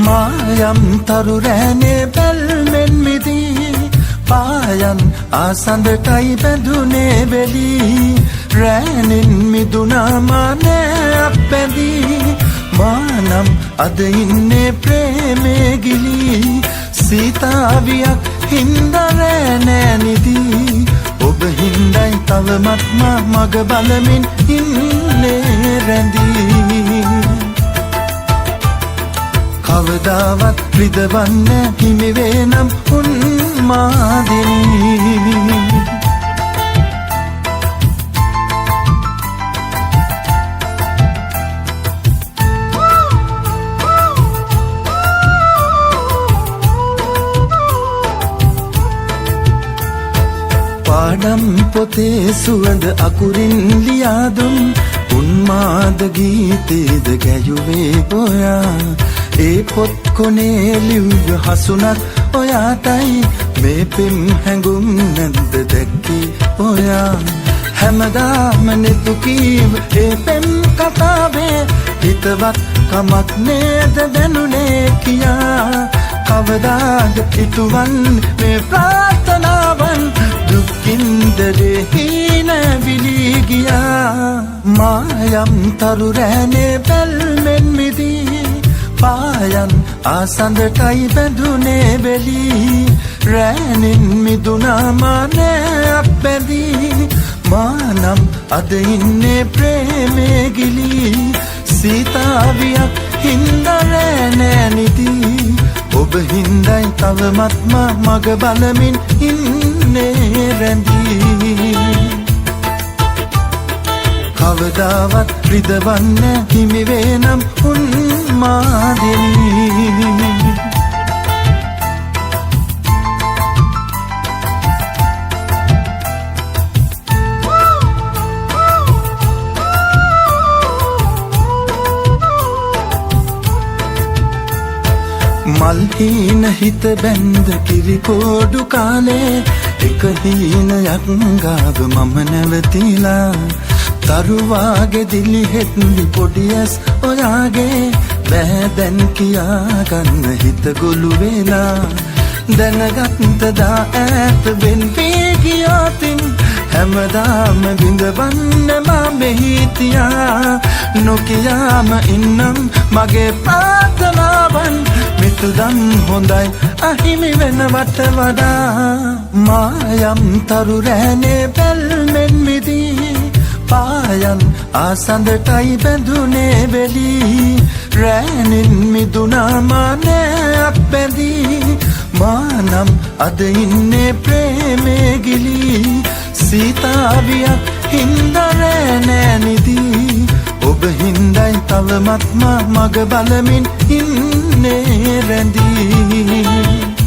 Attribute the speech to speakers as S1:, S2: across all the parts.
S1: මායම් තරු රැනේ බැල්මෙන් මිදී පායන් ආසඳටයි බැඳුනේ වෙලි රැනින් මිදුනා මානයක් බැඳී මානම් අද ඉන්නේ ප්‍රේමේ ගිලි සීතාවියක් හින්දා රැනෑ නිදී ඔබ හින්දයි තවමත් මග බලමින් ඉන්නේ රැඳී කවදාවත් රිදවන්න හිමි වේනම් උන්මාදිනී පාඩම් පොතේ සුවඳ අකුරින් ලියාදුන් උන්මාද ගීතේද ගැයුවේ ඔයා ඒ පොත් කොනේ ලිව්ව හසුනක් ඔයාටයි මේ පෙම් හැඟුම් නැද්ද දැක්කේ ඔයා හැමදාම නෙතු කීව ඒ පෙම් කතාවේ හිතවත් කමක් නේද දැනුනේ කියා කවදාද හිතුවන් මේ ප්‍රාර්ථනාවන් දුකින්දරේ හීන විලී ගියා මායම් තරු රැනේ බැල්මෙන් මිදී පායන් ආසඳටයි බැඳුනේ වෙලි රැනින් මිදුනා මානයක් බැඳී මානම් අද ඉන්නේ ප්‍රේමේ ගිලි සීතාවියක් හින්දා රැනෑ නිදී ඔබ හින්දයි තවමත් මග බලමින් ඉන්නේ රැඳී කවදාවත් රිදවන්න හිමි වේනම් උන්මාදිනී මල් හීන හිත බැන්ද කිරිකෝඩු කාලේ එක හීනයක් ගාව මම නැවතිලා තරුවාගේ දිලි හෙත්ලි පොඩියස් ඔයාගේ බෑ දැන් කියා ගන්න හිත ගොළු වෙලා දැනගත්තදා ඈත වෙන් වී ගියාතින් හැමදාම විඳවන්න මම හිටියා නොකියාම ඉන්නම් මගේ ප්‍රාර්ථනාවන් මෙතුදන් හොඳයි අහිමි වෙනවට වඩා මායම් තරු රැනේ බැල්මෙන් මිදී පායන් ආසඳටයි බැඳුනේ වෙලි රැනින් මිදුනා මානයක් බැඳී මානම් අද ඉන්නේ ප්‍රේමේ ගිලි සීතාවියක් හින්දා රැනෑ නිදී ඔබ හින්දයි තවමත් මග බලමින් ඉන්නේ රැඳී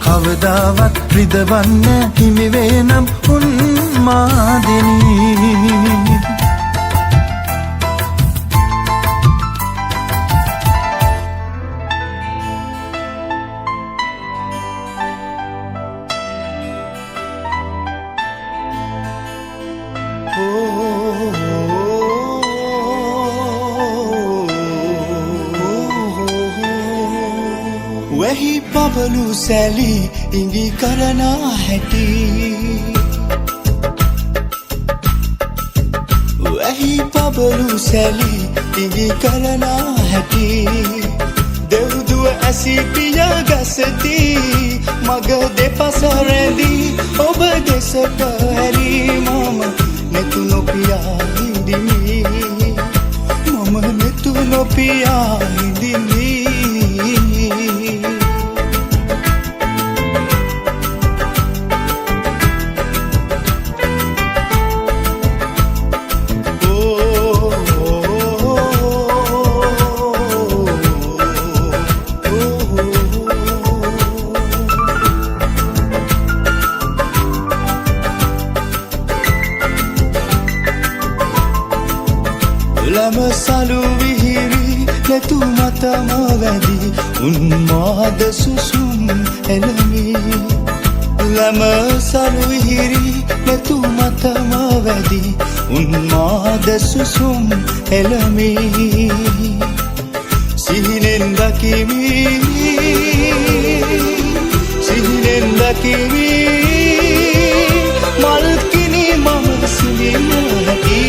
S1: කවදාවත් රිදවන්න හිමි වේනම් උන්මාදිනී
S2: वही बबलू सैली इंगी करना हैटी वही बबलू सैली इंगी करना हैटी देवदुआ ऐसी पिया गसती मग दे पसरेंदी ओब दे सपहरी मामा ने तू नो पिया हिंदी मामा ने तू नो पिया Hindi Salu vihiri le tu mata mavadi unmad susum elami lama salu vihiri le tu mata mavadi unmad susum elami සිහිනෙන් දකිමි සිහිනෙන් දකිමි මල්කිනි මම සිඳින හැටි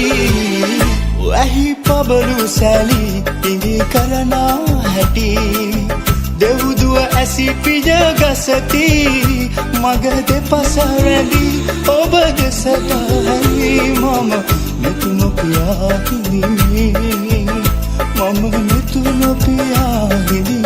S2: වැහි පබළු සැලි ඉඟි කරනා හැටි දෙව්දුව ඇසි පිය ගසති මග දෙපස රැඳි ඔබ දෙසට හැරි මම මෙතු නොපියා හිඳිමි මම මෙතු නොපියා හිඳිමි